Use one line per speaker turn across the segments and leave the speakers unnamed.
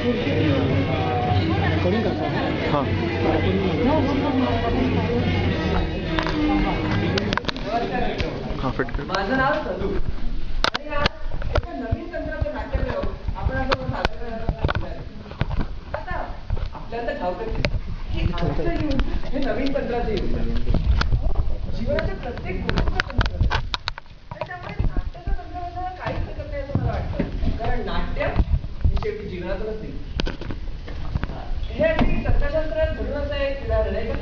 हां हां फिट
माझं नाव सदू आणि आज एका नवीन तंत्राचं नाट्यप्रयोग आपण असं सादर करायला. आता आपल्याला ठाऊकच की आजचं युग हे नवीन तंत्राचं युग आहे. जीवनाच्या प्रत्येक गोष्टीचं तंत्र आहे. आणि त्यामुळे नाट्याचं तंत्रज्ञानाला काहीच हरकत नाही असं मला वाटतं. कारण नाट्य हे शेवटी जीवनातूनच नाही. हे अगदी तर्कशास्त्रात धरूनच एक उदाहरण आहे का.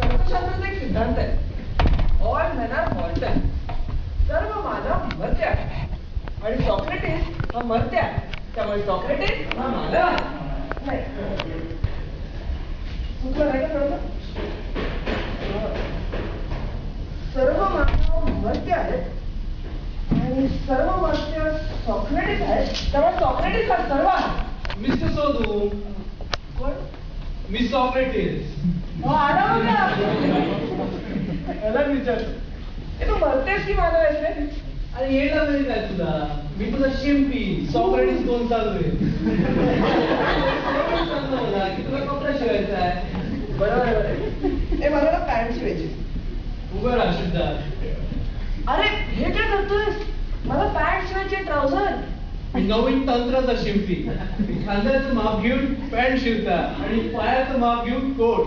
तर्कशास्त्राचा एक सिद्धांत आहे. All men are मॉर्टल. सर्व मानव मर्त्य आहे. आणि सॉक्रेटिस हा मर्त्य आहे. त्यामुळे सॉक्रेटिस हा मानव नाही. चुकलं नाही का थोडं? सर्व मानव मर्त्य आहेत आणि सर्व मर्त्य सॉक्रेटिस आहेत. त्यामुळे सॉक्रेटिस हा सर्व आहे.
मिस्टर सोदू,
कोण?
Miss Socrates.
आला होता. याला विचारतो, तू मरतेस की मानव आहेस रे?
अरे येणार नाही काय तुला? मी तुझा शिंपी सॉक्रेटिस कोण चालू आहे की तुला कपडा शिवायचा आहे.
बरोबर आहे. ए मला ना पॅन्ट शिवायची.
उभं राहा शुद्धा.
अरे हे काय करतोयस? मला पॅन्ट शिवायची, ट्राउझर.
मी नवीन तंत्राचा शिंपी. खांद्याचं माप घेऊन पॅन्ट शिवता आणि पायाचं माप घेऊन कोट.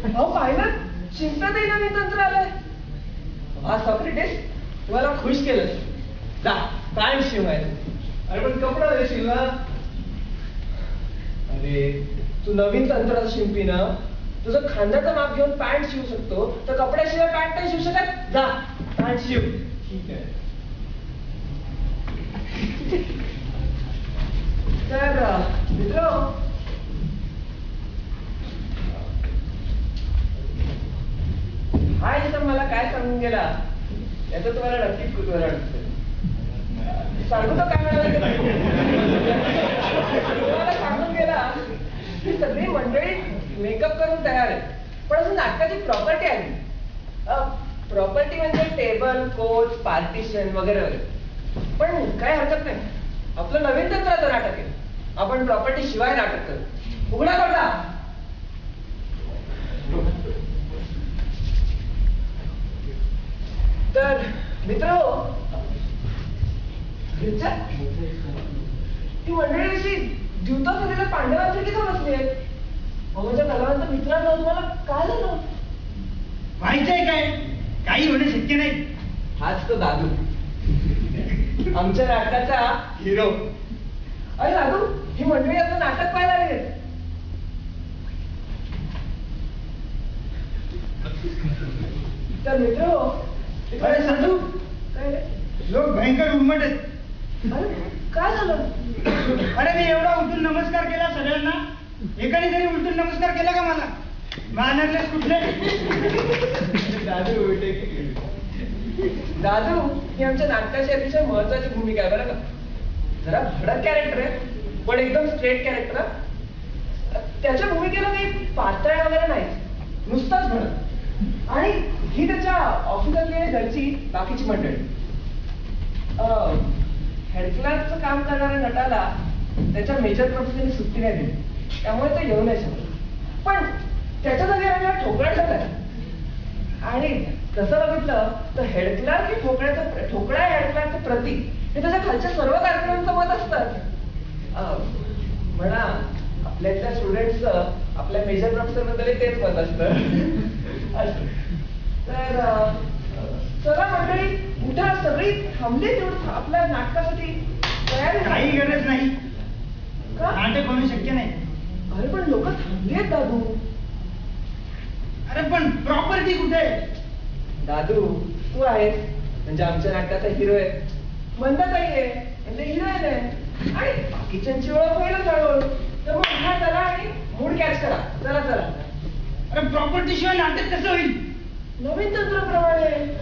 अहो पाहिलं, शिंपताही नवीन तंत्र आलंय. हा सॉक्रेटिस, तुम्हाला खुश केलं. जा पॅन्ट शिवायचं.
अरे पण कपडा देशील ना?
अरे तू नवीन तंत्राचा शिंपी ना, तुझं खांद्याचं माप घेऊन पॅन्ट शिवू शकतो, तर कपड्याशिवाय पॅन्ट नाही शिवू शकत. जा पॅन्ट शिव.
ठीक आहे.
तर मित्र, हा इथं मला काय सांगून गेला याचं तुम्हाला नक्कीच कुतूहल असेल. सांगू तो काय म्हणाला? तुम्हाला सांगून गेला की सगळी मंडळी मेकअप करून तयार आहे, पण अजून नाटकाची प्रॉपर्टी आली. प्रॉपर्टी म्हणजे टेबल, कोच, पार्टिशन वगैरे वगैरे. पण काय हरकत नाही, आपलं नवीन तंत्राचं नाटक आहे. आपण प्रॉपर्टी शिवाय नाटक करू. उघडा पडला. तर मित्र, ती मंडळी अशी द्यूतात झालेल्या पांडवांसाठी का बसली आहेत? माझ्या कलावंत मित्रांनो, तुम्हाला काय झालं?
व्हायचंय काय? काही होणं शक्य नाही.
हाच तो दादू, आमच्या नाटकाचा हिरो. अरे दादू, ही मंडळी आता नाटक पाहायला आली आहेत. तर मित्र,
अरे साधू,
काय रे?
लोक भयंकर उर्मट आहेत.
अरे काय झालं?
अरे मी एवढा उलटून नमस्कार केला सगळ्यांना, एकाने तरी उलटून नमस्कार केला का मला? मानरलेस कुठले?
दादू उलटे. दादू ही आमच्या नाटकाची अतिशय महत्वाची भूमिका आहे बरं का. जरा भडक कॅरेक्टर आहे, पण एकदम स्ट्रेट कॅरेक्टर आहे. त्याच्या भूमिकेला काही पातळ वगैरे नाही, नुसताच भडक. आणि ही त्याच्या ऑफिसातली आणि घरची बाकीची मंडळी. हेड क्लार्कचं काम करणाऱ्या नटाला त्याच्या मेजर प्रोफेसरने सुट्टी नाही दिली, त्यामुळे तो येऊ नाही शकतो. पण त्याच्या जागी आम्हाला ठोकळा ठरलाय. आणि तसं बघितलं तर हेड क्लार्क हे ठोकळा हेड क्लार्कचं प्रतीक हे त्याच्या खालच्या सर्व कार्यक्रमांचं मत असतात. म्हणा आपल्या इथल्या स्टुडंट्सचं आपल्या मेजर प्रोफेसर बद्दल तेच मत असतं. तर चला मंडळी, उठा, सगळी थांबली तेवढं आपल्या नाटकासाठी तयार आहे.
काही गरज नाही,
का?
नाटक होणं शक्य नाही.
अरे पण लोक थांबली आहेत दादू.
अरे पण प्रॉपर्टी कुठे आहे?
दादू, तू आहेस म्हणजे आमच्या नाटकाचा हिरो आहे. मंदाताई आहे म्हणजे हिरोईन आहे. आणि बाकीच्यांची ओळख होईलच हळूहळू. तर मग उठा चला आणि मूड कॅच करा. चला चला.
अरे प्रॉपर्टी शिवाय नाटक कसं होईल?
नवीन तंत्राप्रमाणे.